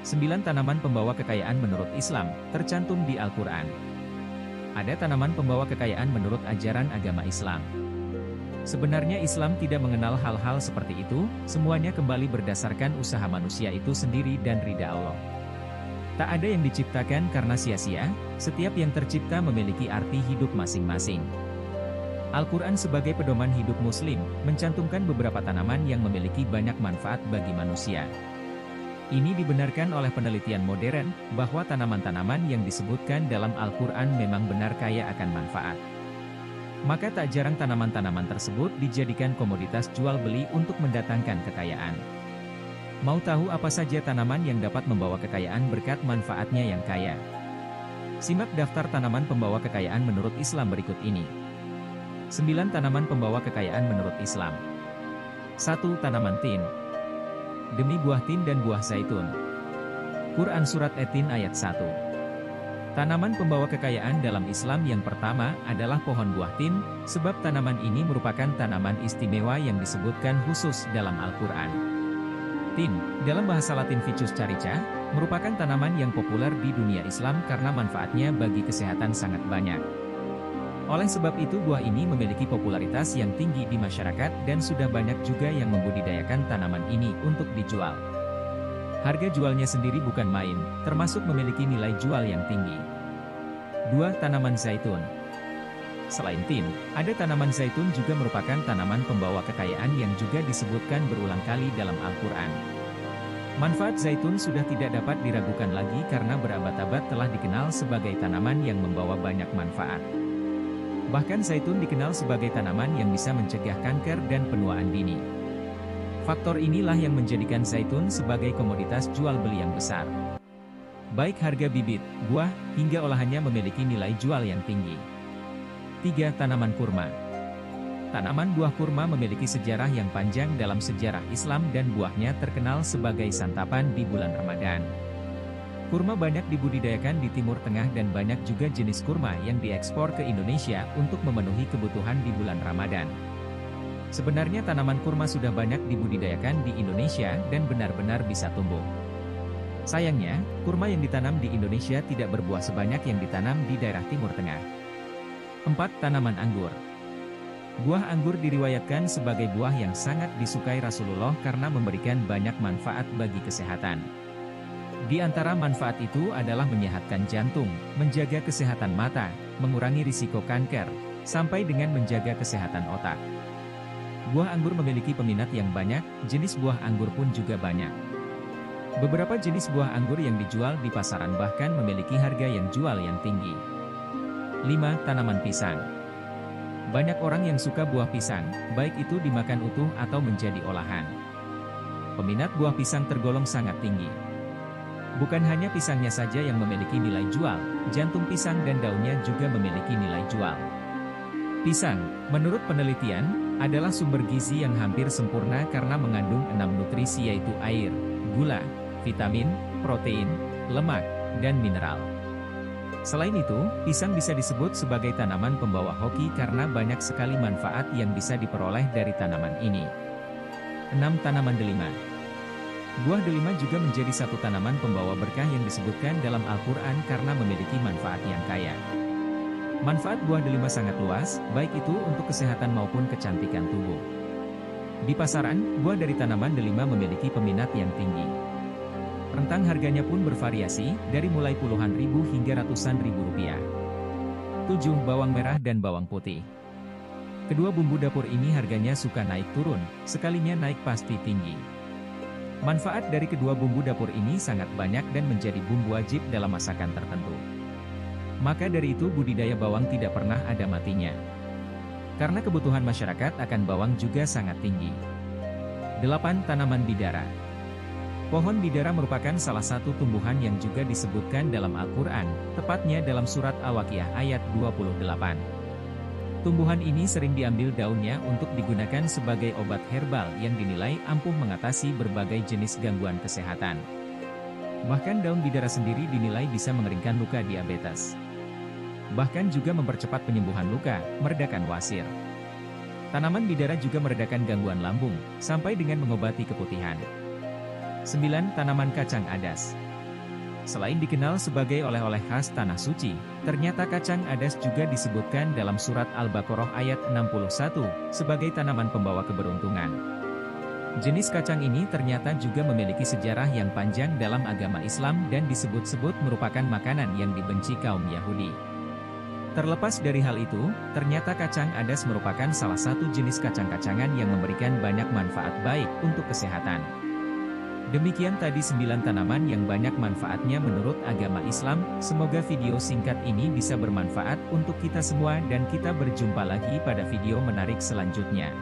9 tanaman pembawa kekayaan menurut Islam, tercantum di Al-Quran. Ada tanaman pembawa kekayaan menurut ajaran agama Islam. Sebenarnya Islam tidak mengenal hal-hal seperti itu, semuanya kembali berdasarkan usaha manusia itu sendiri dan ridha Allah. Tak ada yang diciptakan karena sia-sia, setiap yang tercipta memiliki arti hidup masing-masing. Al-Quran sebagai pedoman hidup Muslim, mencantumkan beberapa tanaman yang memiliki banyak manfaat bagi manusia. Ini dibenarkan oleh penelitian modern, bahwa tanaman-tanaman yang disebutkan dalam Al-Quran memang benar kaya akan manfaat. Maka tak jarang tanaman-tanaman tersebut dijadikan komoditas jual-beli untuk mendatangkan kekayaan. Mau tahu apa saja tanaman yang dapat membawa kekayaan berkat manfaatnya yang kaya? Simak daftar tanaman pembawa kekayaan menurut Islam berikut ini. 9 tanaman pembawa kekayaan menurut Islam. 1. Tanaman tin. Demi buah tin dan buah zaitun. Quran Surat At-Tin ayat 1. Tanaman pembawa kekayaan dalam Islam yang pertama adalah pohon buah tin, sebab tanaman ini merupakan tanaman istimewa yang disebutkan khusus dalam Al-Quran. Tin, dalam bahasa Latin Ficus carica, merupakan tanaman yang populer di dunia Islam karena manfaatnya bagi kesehatan sangat banyak. Oleh sebab itu buah ini memiliki popularitas yang tinggi di masyarakat dan sudah banyak juga yang membudidayakan tanaman ini untuk dijual. Harga jualnya sendiri bukan main, termasuk memiliki nilai jual yang tinggi. 2. Tanaman zaitun. Selain tin, ada tanaman zaitun juga merupakan tanaman pembawa kekayaan yang juga disebutkan berulang kali dalam Al-Quran. Manfaat zaitun sudah tidak dapat diragukan lagi karena berabad-abad telah dikenal sebagai tanaman yang membawa banyak manfaat. Bahkan zaitun dikenal sebagai tanaman yang bisa mencegah kanker dan penuaan dini. Faktor inilah yang menjadikan zaitun sebagai komoditas jual beli yang besar. Baik harga bibit, buah, hingga olahannya memiliki nilai jual yang tinggi. 3. Tanaman kurma. Tanaman buah kurma memiliki sejarah yang panjang dalam sejarah Islam dan buahnya terkenal sebagai santapan di bulan Ramadan. Kurma banyak dibudidayakan di Timur Tengah dan banyak juga jenis kurma yang diekspor ke Indonesia untuk memenuhi kebutuhan di bulan Ramadan. Sebenarnya tanaman kurma sudah banyak dibudidayakan di Indonesia dan benar-benar bisa tumbuh. Sayangnya, kurma yang ditanam di Indonesia tidak berbuah sebanyak yang ditanam di daerah Timur Tengah. 4. Tanaman anggur. Buah anggur diriwayatkan sebagai buah yang sangat disukai Rasulullah karena memberikan banyak manfaat bagi kesehatan. Di antara manfaat itu adalah menyehatkan jantung, menjaga kesehatan mata, mengurangi risiko kanker, sampai dengan menjaga kesehatan otak. Buah anggur memiliki peminat yang banyak, jenis buah anggur pun juga banyak. Beberapa jenis buah anggur yang dijual di pasaran bahkan memiliki harga yang jual yang tinggi. 5. Tanaman pisang. Banyak orang yang suka buah pisang, baik itu dimakan utuh atau menjadi olahan. Peminat buah pisang tergolong sangat tinggi. Bukan hanya pisangnya saja yang memiliki nilai jual, jantung pisang dan daunnya juga memiliki nilai jual. Pisang, menurut penelitian, adalah sumber gizi yang hampir sempurna karena mengandung 6 nutrisi yaitu air, gula, vitamin, protein, lemak, dan mineral. Selain itu, pisang bisa disebut sebagai tanaman pembawa hoki karena banyak sekali manfaat yang bisa diperoleh dari tanaman ini. 6. Tanaman delima. Buah delima juga menjadi satu tanaman pembawa berkah yang disebutkan dalam Al-Quran karena memiliki manfaat yang kaya. Manfaat buah delima sangat luas, baik itu untuk kesehatan maupun kecantikan tubuh. Di pasaran, buah dari tanaman delima memiliki peminat yang tinggi. Rentang harganya pun bervariasi, dari mulai puluhan ribu hingga ratusan ribu rupiah. 7. Bawang merah dan bawang putih. Kedua bumbu dapur ini harganya suka naik turun, sekalinya naik pasti tinggi. Manfaat dari kedua bumbu dapur ini sangat banyak dan menjadi bumbu wajib dalam masakan tertentu. Maka dari itu budidaya bawang tidak pernah ada matinya. Karena kebutuhan masyarakat akan bawang juga sangat tinggi. 8. Tanaman bidara. Pohon bidara merupakan salah satu tumbuhan yang juga disebutkan dalam Al-Quran, tepatnya dalam surat Al-Waqiah ayat 28. Tumbuhan ini sering diambil daunnya untuk digunakan sebagai obat herbal yang dinilai ampuh mengatasi berbagai jenis gangguan kesehatan. Bahkan daun bidara sendiri dinilai bisa mengeringkan luka diabetes. Bahkan juga mempercepat penyembuhan luka, meredakan wasir. Tanaman bidara juga meredakan gangguan lambung, sampai dengan mengobati keputihan. 9. Tanaman kacang adas. Selain dikenal sebagai oleh-oleh khas Tanah Suci, ternyata kacang adas juga disebutkan dalam surat Al-Baqarah ayat 61, sebagai tanaman pembawa keberuntungan. Jenis kacang ini ternyata juga memiliki sejarah yang panjang dalam agama Islam dan disebut-sebut merupakan makanan yang dibenci kaum Yahudi. Terlepas dari hal itu, ternyata kacang adas merupakan salah satu jenis kacang-kacangan yang memberikan banyak manfaat baik untuk kesehatan. Demikian tadi 9 tanaman yang banyak manfaatnya menurut agama Islam. Semoga video singkat ini bisa bermanfaat untuk kita semua dan kita berjumpa lagi pada video menarik selanjutnya.